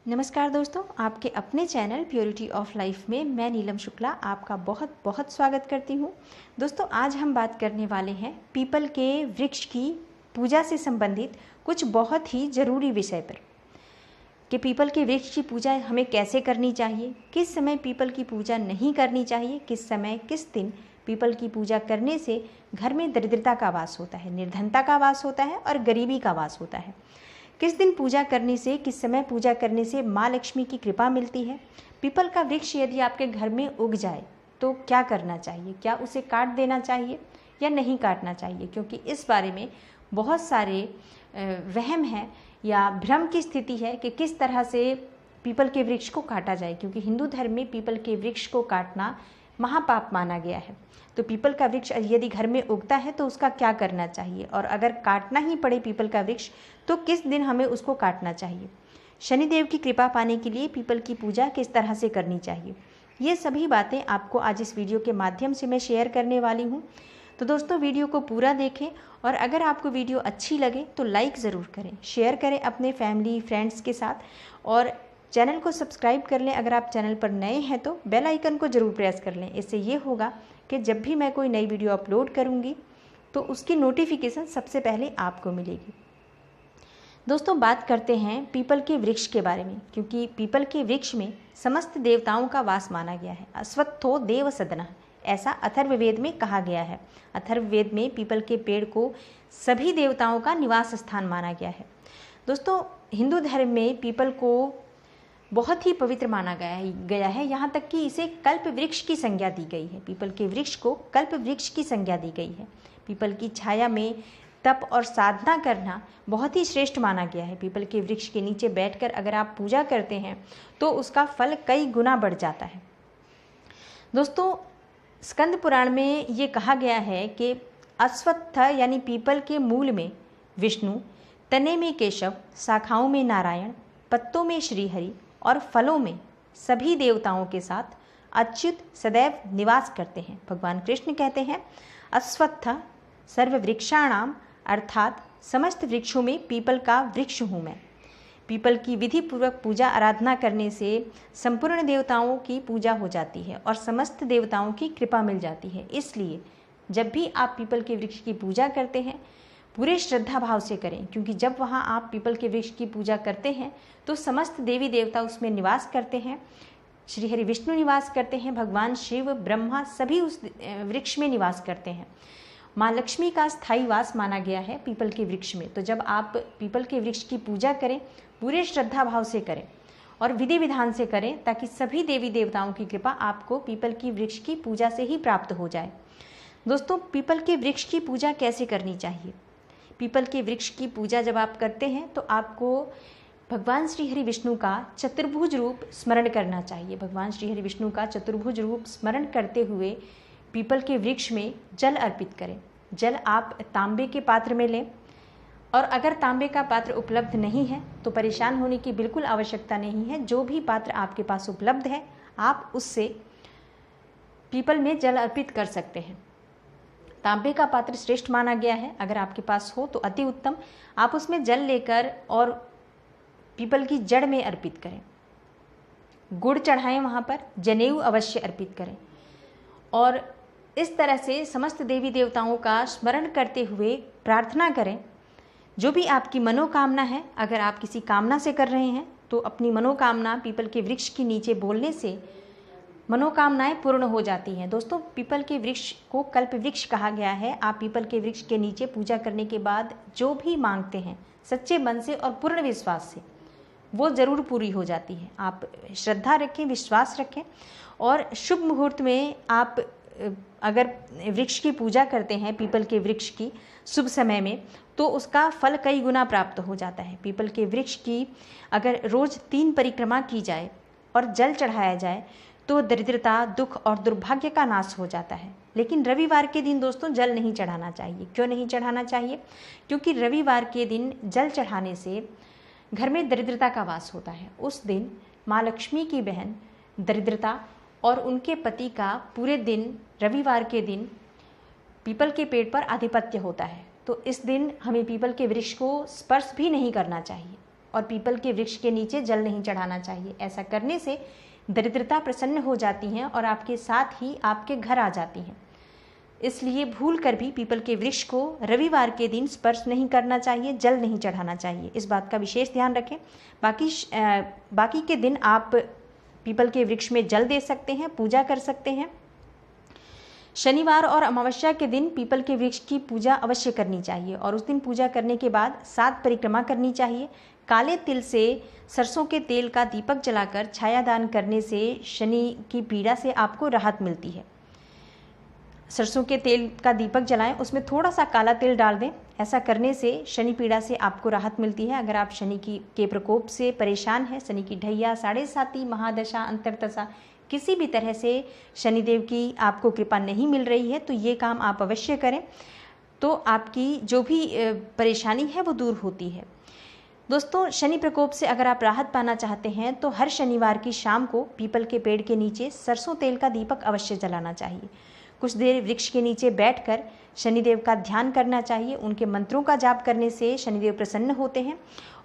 नमस्कार दोस्तों, आपके अपने चैनल प्योरिटी ऑफ लाइफ में मैं नीलम शुक्ला आपका बहुत बहुत स्वागत करती हूँ। दोस्तों, आज हम बात करने वाले हैं पीपल के वृक्ष की पूजा से संबंधित कुछ बहुत ही ज़रूरी विषय पर कि पीपल के वृक्ष की पूजा हमें कैसे करनी चाहिए, किस समय पीपल की पूजा नहीं करनी चाहिए, किस समय किस दिन पीपल की पूजा करने से घर में दरिद्रता का वास होता है, निर्धनता का वास होता है और गरीबी का वास होता है। किस दिन पूजा करने से, किस समय पूजा करने से माँ लक्ष्मी की कृपा मिलती है। पीपल का वृक्ष यदि आपके घर में उग जाए तो क्या करना चाहिए, क्या उसे काट देना चाहिए या नहीं काटना चाहिए, क्योंकि इस बारे में बहुत सारे वहम हैं या भ्रम की स्थिति है कि किस तरह से पीपल के वृक्ष को काटा जाए, क्योंकि हिंदू धर्म में पीपल के वृक्ष को काटना महापाप माना गया है। तो पीपल का वृक्ष यदि घर में उगता है तो उसका क्या करना चाहिए, और अगर काटना ही पड़े पीपल का वृक्ष तो किस दिन हमें उसको काटना चाहिए। शनिदेव की कृपा पाने के लिए पीपल की पूजा किस तरह से करनी चाहिए, ये सभी बातें आपको आज इस वीडियो के माध्यम से मैं शेयर करने वाली हूँ। तो दोस्तों, वीडियो को पूरा देखें और अगर आपको वीडियो अच्छी लगे तो लाइक ज़रूर करें, शेयर करें अपने फैमिली फ्रेंड्स के साथ और चैनल को सब्सक्राइब कर लें। अगर आप चैनल पर नए हैं तो बेल आइकन को ज़रूर प्रेस कर लें। इससे ये होगा कि जब भी मैं कोई नई वीडियो अपलोड करूँगी तो उसकी नोटिफिकेशन सबसे पहले आपको मिलेगी। दोस्तों, बात करते हैं पीपल के वृक्ष के बारे में, क्योंकि पीपल के वृक्ष में समस्त देवताओं का वास माना गया है। अश्वत्थो देव सदनः, ऐसा अथर्ववेद में कहा गया है। अथर्ववेद में पीपल के पेड़ को सभी देवताओं का निवास स्थान माना गया है। दोस्तों, हिंदू धर्म में पीपल को बहुत ही पवित्र माना गया है, यहाँ तक कि इसे कल्प वृक्ष की संज्ञा दी गई है। पीपल के वृक्ष को कल्प वृक्ष की संज्ञा दी गई है। पीपल की छाया में तप और साधना करना बहुत ही श्रेष्ठ माना गया है। पीपल के वृक्ष के नीचे बैठकर अगर आप पूजा करते हैं तो उसका फल कई गुना बढ़ जाता है। दोस्तों, स्कंद पुराण में ये कहा गया है कि अश्वत्थ यानी पीपल के मूल में विष्णु, तने में केशव, शाखाओं में नारायण, पत्तों में श्रीहरि और फलों में सभी देवताओं के साथ अच्युत सदैव निवास करते हैं। भगवान कृष्ण कहते हैं, अश्वत्थ सर्ववृक्षाणाम, अर्थात समस्त वृक्षों में पीपल का वृक्ष हूँ मैं। पीपल की विधि पूर्वक पूजा आराधना करने से संपूर्ण देवताओं की पूजा हो जाती है और समस्त देवताओं की कृपा मिल जाती है। इसलिए जब भी आप पीपल के वृक्ष की पूजा करते हैं पूरे श्रद्धा भाव से करें, क्योंकि जब वहाँ आप पीपल के वृक्ष की पूजा करते हैं तो समस्त देवी देवता उसमें निवास करते हैं। श्रीहरि विष्णु निवास करते हैं, भगवान शिव, ब्रह्मा सभी उस वृक्ष में निवास करते हैं। माँ लक्ष्मी का स्थायी वास माना गया है पीपल के वृक्ष में। तो जब आप पीपल के वृक्ष की पूजा करें पूरे श्रद्धा भाव से करें और विधि विधान से करें, ताकि सभी देवी देवताओं की कृपा आपको पीपल की वृक्ष की पूजा से ही प्राप्त हो जाए। दोस्तों, पीपल के वृक्ष की पूजा कैसे करनी चाहिए। पीपल के वृक्ष की पूजा जब आप करते हैं तो आपको भगवान श्री हरि विष्णु का चतुर्भुज रूप स्मरण करना चाहिए। भगवान श्री हरि विष्णु का चतुर्भुज रूप स्मरण करते हुए पीपल के वृक्ष में जल अर्पित करें। जल आप तांबे के पात्र में लें, और अगर तांबे का पात्र उपलब्ध नहीं है तो परेशान होने की बिल्कुल आवश्यकता नहीं है। जो भी पात्र आपके पास उपलब्ध है आप उससे पीपल में जल अर्पित कर सकते हैं। तांबे का पात्र श्रेष्ठ माना गया है, अगर आपके पास हो तो अति उत्तम। आप उसमें जल लेकर और पीपल की जड़ में अर्पित करें, गुड़ चढ़ाएं, वहाँ पर जनेऊ अवश्य अर्पित करें और इस तरह से समस्त देवी देवताओं का स्मरण करते हुए प्रार्थना करें। जो भी आपकी मनोकामना है, अगर आप किसी कामना से कर रहे हैं तो अपनी मनोकामना पीपल के वृक्ष के नीचे बोलने से मनोकामनाएं पूर्ण हो जाती हैं। दोस्तों, पीपल के वृक्ष को कल्प वृक्ष कहा गया है। आप पीपल के वृक्ष के नीचे पूजा करने के बाद जो भी मांगते हैं सच्चे मन से और पूर्ण विश्वास से वो ज़रूर पूरी हो जाती है। आप श्रद्धा रखें, विश्वास रखें और शुभ मुहूर्त में आप अगर वृक्ष की पूजा करते हैं पीपल के वृक्ष की शुभ समय में तो उसका फल कई गुना प्राप्त हो जाता है। पीपल के वृक्ष की अगर रोज़ 3 परिक्रमा की जाए और जल चढ़ाया जाए तो दरिद्रता, दुख और दुर्भाग्य का नाश हो जाता है। लेकिन रविवार के दिन दोस्तों जल नहीं चढ़ाना चाहिए। क्यों नहीं चढ़ाना चाहिए? क्योंकि रविवार के दिन जल चढ़ाने से घर में दरिद्रता का वास होता है। उस दिन माँ लक्ष्मी की बहन दरिद्रता और उनके पति का पूरे दिन रविवार के दिन पीपल के पेड़ पर आधिपत्य होता है। तो इस दिन हमें पीपल के वृक्ष को स्पर्श भी नहीं करना चाहिए और पीपल के वृक्ष के नीचे जल नहीं चढ़ाना चाहिए। ऐसा करने से दरिद्रता प्रसन्न हो जाती हैं और आपके साथ ही आपके घर आ जाती हैं। इसलिए भूल कर भी पीपल के वृक्ष को रविवार के दिन स्पर्श नहीं करना चाहिए, जल नहीं चढ़ाना चाहिए। इस बात का विशेष ध्यान रखें। बाकी के दिन आप पीपल के वृक्ष में जल दे सकते हैं, पूजा कर सकते हैं। शनिवार और अमावस्या के दिन पीपल के वृक्ष की पूजा अवश्य करनी चाहिए और उस दिन पूजा करने के बाद 7 परिक्रमा करनी चाहिए। काले तिल से सरसों के तेल का दीपक जलाकर छायादान करने से शनि की पीड़ा से आपको राहत मिलती है। सरसों के तेल का दीपक जलाएं, उसमें थोड़ा सा काला तिल डाल दें। ऐसा करने से शनि पीड़ा से आपको राहत मिलती है। अगर आप शनि के प्रकोप से परेशान हैं, शनि की ढैया, 7.5 महादशा, अंतर्दशा, किसी भी तरह से शनिदेव की आपको कृपा नहीं मिल रही है, तो ये काम आप अवश्य करें, तो आपकी जो भी परेशानी है वो दूर होती है। दोस्तों, शनि प्रकोप से अगर आप राहत पाना चाहते हैं तो हर शनिवार की शाम को पीपल के पेड़ के नीचे सरसों तेल का दीपक अवश्य जलाना चाहिए। कुछ देर वृक्ष के नीचे बैठकर शनिदेव का ध्यान करना चाहिए। उनके मंत्रों का जाप करने से शनिदेव प्रसन्न होते हैं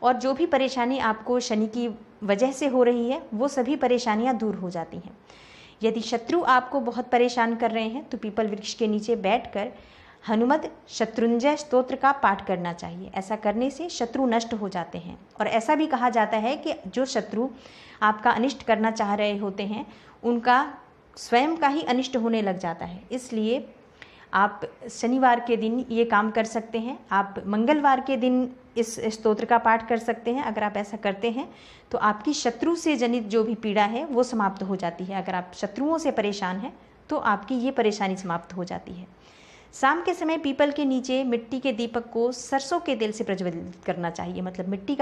और जो भी परेशानी आपको शनि की वजह से हो रही है वो सभी परेशानियां दूर हो जाती हैं। यदि शत्रु आपको बहुत परेशान कर रहे हैं तो पीपल वृक्ष के नीचे बैठकर हनुमत शत्रुंजय स्तोत्र का पाठ करना चाहिए। ऐसा करने से शत्रु नष्ट हो जाते हैं और ऐसा भी कहा जाता है कि जो शत्रु आपका अनिष्ट करना चाह रहे होते हैं उनका स्वयं का ही अनिष्ट होने लग जाता है। इसलिए आप शनिवार के दिन ये काम कर सकते हैं। आप मंगलवार के दिन इस स्तोत्र का पाठ कर सकते हैं। अगर आप ऐसा करते हैं तो आपकी शत्रु से जनित जो भी पीड़ा है वो समाप्त हो जाती है। अगर आप शत्रुओं से परेशान हैं तो आपकी ये परेशानी समाप्त हो जाती है। शाम के समय पीपल के नीचे मिट्टी के दीपक को सरसों के तेल से प्रज्वलित करना चाहिए। मतलब मिट्टी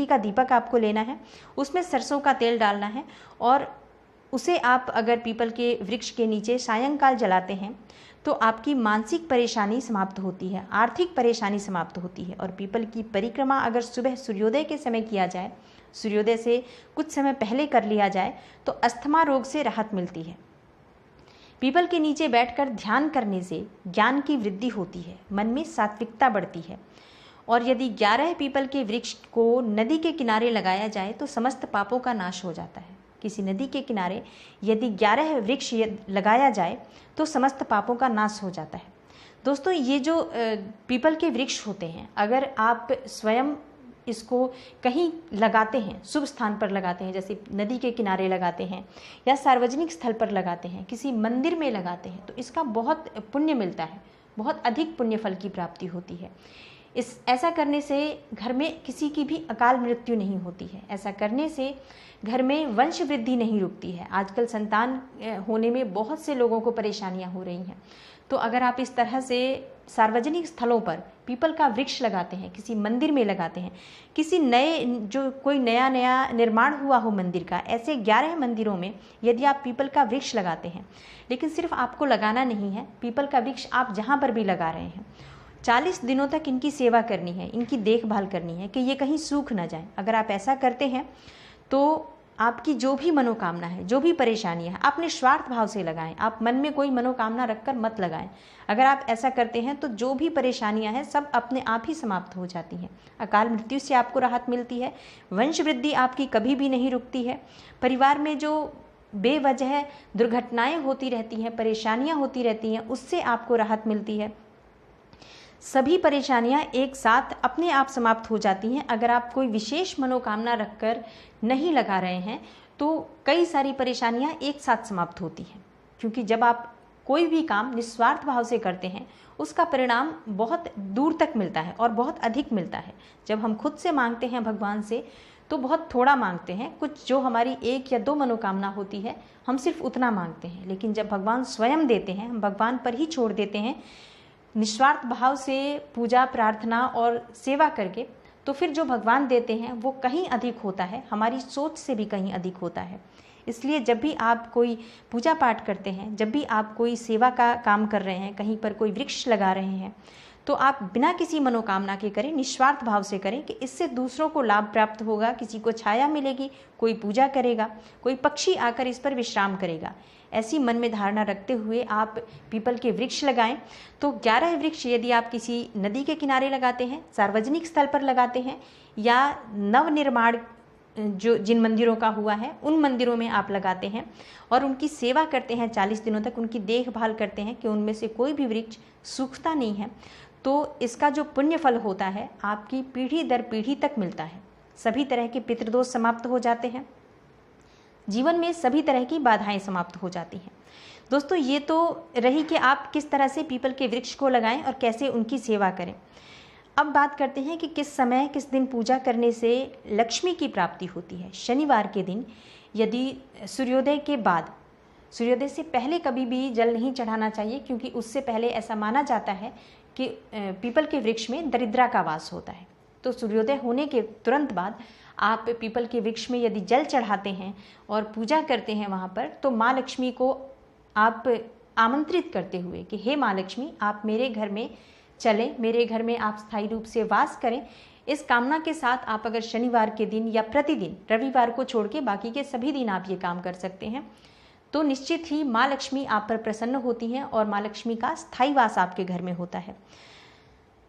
का दीपक आपको लेना है, उसमें सरसों का तेल डालना है और उसे आप अगर पीपल के वृक्ष के नीचे सायंकाल जलाते हैं तो आपकी मानसिक परेशानी समाप्त होती है, आर्थिक परेशानी समाप्त होती है। और पीपल की परिक्रमा अगर सुबह सूर्योदय के समय किया जाए, सूर्योदय से कुछ समय पहले कर लिया जाए तो अस्थमा रोग से राहत मिलती है। पीपल के नीचे बैठकर ध्यान करने से ज्ञान की वृद्धि होती है, मन में सात्विकता बढ़ती है। और यदि 11 पीपल के वृक्ष को नदी के किनारे लगाया जाए तो समस्त पापों का नाश हो जाता है। किसी नदी के किनारे यदि 11 वृक्ष लगाया जाए तो समस्त पापों का नाश हो जाता है। दोस्तों, ये जो पीपल के वृक्ष होते हैं, अगर आप स्वयं इसको कहीं लगाते हैं, शुभ स्थान पर लगाते हैं, जैसे नदी के किनारे लगाते हैं या सार्वजनिक स्थल पर लगाते हैं, किसी मंदिर में लगाते हैं, तो इसका बहुत पुण्य मिलता है, बहुत अधिक पुण्य फल की प्राप्ति होती है। ऐसा करने से घर में किसी की भी अकाल मृत्यु नहीं होती है। ऐसा करने से घर में वंश वृद्धि नहीं रुकती है। आजकल संतान होने में बहुत से लोगों को परेशानियां हो रही हैं। तो अगर आप इस तरह से सार्वजनिक स्थलों पर पीपल का वृक्ष लगाते हैं, किसी मंदिर में लगाते हैं, किसी कोई नया निर्माण हुआ हो मंदिर का, ऐसे 11 मंदिरों में यदि आप पीपल का वृक्ष लगाते हैं, लेकिन सिर्फ आपको लगाना नहीं है, पीपल का वृक्ष आप जहाँ पर भी लगा रहे हैं 40 दिनों तक इनकी सेवा करनी है, इनकी देखभाल करनी है कि ये कहीं सूख ना जाए। अगर आप ऐसा करते हैं तो आपकी जो भी मनोकामना है, जो भी परेशानियां हैं, आप निस्वार्थ भाव से लगाएं। आप मन में कोई मनोकामना रखकर मत लगाएं। अगर आप ऐसा करते हैं तो जो भी परेशानियां हैं सब अपने आप ही समाप्त हो जाती हैं। अकाल मृत्यु से आपको राहत मिलती है, वंश वृद्धि आपकी कभी भी नहीं रुकती है। परिवार में जो बेवजह दुर्घटनाएं होती रहती हैं, परेशानियां होती रहती हैं, उससे आपको राहत मिलती है। सभी परेशानियां एक साथ अपने आप समाप्त हो जाती हैं। अगर आप कोई विशेष मनोकामना रखकर नहीं लगा रहे हैं तो कई सारी परेशानियां एक साथ समाप्त होती हैं, क्योंकि जब आप कोई भी काम निस्वार्थ भाव से करते हैं उसका परिणाम बहुत दूर तक मिलता है और बहुत अधिक मिलता है। जब हम खुद से मांगते हैं भगवान से तो बहुत थोड़ा मांगते हैं, कुछ जो हमारी 1 या 2 मनोकामना होती है हम सिर्फ उतना मांगते हैं। लेकिन जब भगवान स्वयं देते हैं, हम भगवान पर ही छोड़ देते हैं निस्वार्थ भाव से पूजा प्रार्थना और सेवा करके, तो फिर जो भगवान देते हैं वो कहीं अधिक होता है, हमारी सोच से भी कहीं अधिक होता है। इसलिए जब भी आप कोई पूजा पाठ करते हैं, जब भी आप कोई सेवा का काम कर रहे हैं, कहीं पर कोई वृक्ष लगा रहे हैं, तो आप बिना किसी मनोकामना के करें, निस्वार्थ भाव से करें कि इससे दूसरों को लाभ प्राप्त होगा, किसी को छाया मिलेगी, कोई पूजा करेगा, कोई पक्षी आकर इस पर विश्राम करेगा। ऐसी मन में धारणा रखते हुए आप पीपल के वृक्ष लगाएं। तो 11 वृक्ष यदि आप किसी नदी के किनारे लगाते हैं, सार्वजनिक स्थल पर लगाते हैं, या नवनिर्माण जो जिन मंदिरों का हुआ है उन मंदिरों में आप लगाते हैं और उनकी सेवा करते हैं, 40 दिनों तक उनकी देखभाल करते हैं कि उनमें से कोई भी वृक्ष सूखता नहीं है, तो इसका जो पुण्य फल होता है आपकी पीढ़ी दर पीढ़ी तक मिलता है। सभी तरह के पितृदोष समाप्त हो जाते हैं, जीवन में सभी तरह की बाधाएं समाप्त हो जाती हैं। दोस्तों, ये तो रही कि आप किस तरह से पीपल के वृक्ष को लगाएं और कैसे उनकी सेवा करें। अब बात करते हैं कि किस समय किस दिन पूजा करने से लक्ष्मी की प्राप्ति होती है। शनिवार के दिन यदि सूर्योदय के बाद, सूर्योदय से पहले कभी भी जल नहीं चढ़ाना चाहिए, क्योंकि उससे पहले ऐसा माना जाता है कि पीपल के वृक्ष में दरिद्रा का वास होता है। तो सूर्योदय होने के तुरंत बाद आप पीपल के वृक्ष में यदि जल चढ़ाते हैं और पूजा करते हैं वहाँ पर, तो माँ लक्ष्मी को आप आमंत्रित करते हुए कि हे माँ लक्ष्मी, आप मेरे घर में चलें, मेरे घर में आप स्थायी रूप से वास करें, इस कामना के साथ आप अगर शनिवार के दिन या प्रतिदिन, रविवार को छोड़ के बाकी के सभी दिन आप ये काम कर सकते हैं, तो निश्चित ही माँ लक्ष्मी आप पर प्रसन्न होती हैं और माँ लक्ष्मी का स्थायी वास आपके घर में होता है।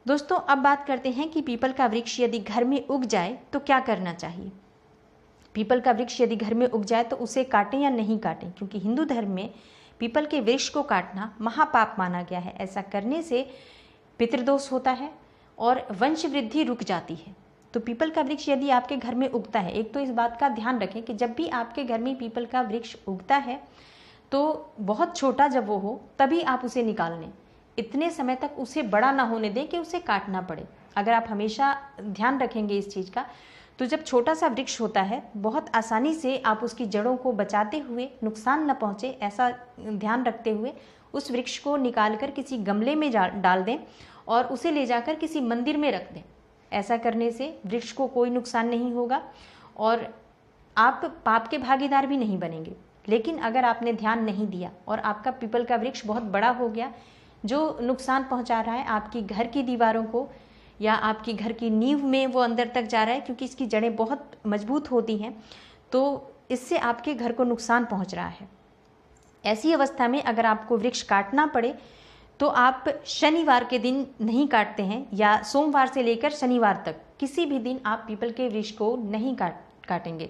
दोस्तों, अब बात करते हैं कि पीपल का वृक्ष यदि घर में उग जाए तो क्या करना चाहिए। पीपल का वृक्ष यदि घर में उग जाए तो उसे काटें या नहीं काटें, क्योंकि हिंदू धर्म में पीपल के वृक्ष को काटना महापाप माना गया है। ऐसा करने से पितृदोष होता है और वंश वृद्धि रुक जाती है। तो पीपल का वृक्ष यदि आपके घर में उगता है, एक तो इस बात का ध्यान रखें कि जब भी आपके घर में पीपल का वृक्ष उगता है तो बहुत छोटा जब वो हो तभी आप उसे निकाल लें। इतने समय तक उसे बड़ा ना होने दें कि उसे काटना पड़े। अगर आप हमेशा ध्यान रखेंगे इस चीज़ का, तो जब छोटा सा वृक्ष होता है बहुत आसानी से आप उसकी जड़ों को बचाते हुए, नुकसान न पहुँचे ऐसा ध्यान रखते हुए उस वृक्ष को निकाल कर किसी गमले में डाल दें और उसे ले जाकर किसी मंदिर में रख दें। ऐसा करने से वृक्ष को कोई नुकसान नहीं होगा और आप पाप के भागीदार भी नहीं बनेंगे। लेकिन अगर आपने ध्यान नहीं दिया और आपका पीपल का वृक्ष बहुत बड़ा हो गया, जो नुकसान पहुंचा रहा है आपकी घर की दीवारों को या आपकी घर की नींव में वो अंदर तक जा रहा है, क्योंकि इसकी जड़ें बहुत मजबूत होती हैं, तो इससे आपके घर को नुकसान पहुंच रहा है। ऐसी अवस्था में अगर आपको वृक्ष काटना पड़े तो आप शनिवार के दिन नहीं काटते हैं या सोमवार से लेकर शनिवार तक किसी भी दिन आप पीपल के वृक्ष को नहीं काटेंगे।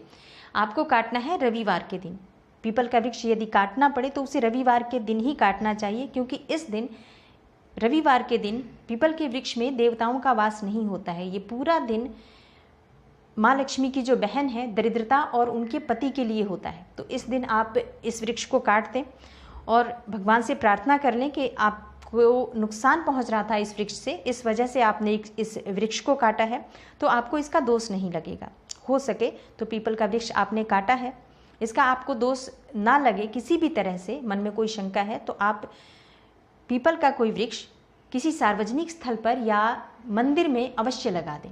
आपको काटना है रविवार के दिन। पीपल का वृक्ष यदि काटना पड़े तो उसे रविवार के दिन ही काटना चाहिए, क्योंकि इस दिन, रविवार के दिन, पीपल के वृक्ष में देवताओं का वास नहीं होता है। ये पूरा दिन माँ लक्ष्मी की जो बहन है दरिद्रता और उनके पति के लिए होता है। तो इस दिन आप इस वृक्ष को काट दें और भगवान से प्रार्थना कर लें कि आपको नुकसान पहुंच रहा था इस वृक्ष से, इस वजह से आपने इस वृक्ष को काटा है, तो आपको इसका दोष नहीं लगेगा। हो सके तो पीपल का वृक्ष आपने काटा है, इसका आपको दोष ना लगे किसी भी तरह से, मन में कोई शंका है तो आप पीपल का कोई वृक्ष किसी सार्वजनिक स्थल पर या मंदिर में अवश्य लगा दें,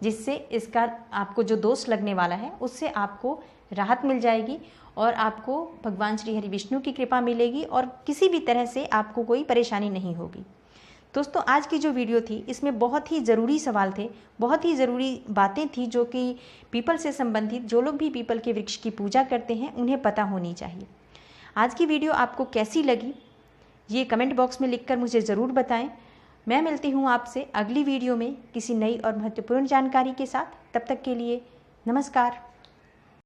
जिससे इसका आपको जो दोष लगने वाला है उससे आपको राहत मिल जाएगी और आपको भगवान श्री हरि विष्णु की कृपा मिलेगी और किसी भी तरह से आपको कोई परेशानी नहीं होगी। दोस्तों, आज की जो वीडियो थी इसमें बहुत ही ज़रूरी सवाल थे, बहुत ही ज़रूरी बातें थी जो कि पीपल से संबंधित जो लोग भी पीपल के वृक्ष की पूजा करते हैं उन्हें पता होनी चाहिए। आज की वीडियो आपको कैसी लगी ये कमेंट बॉक्स में लिखकर मुझे ज़रूर बताएं। मैं मिलती हूँ आपसे अगली वीडियो में किसी नई और महत्वपूर्ण जानकारी के साथ। तब तक के लिए नमस्कार।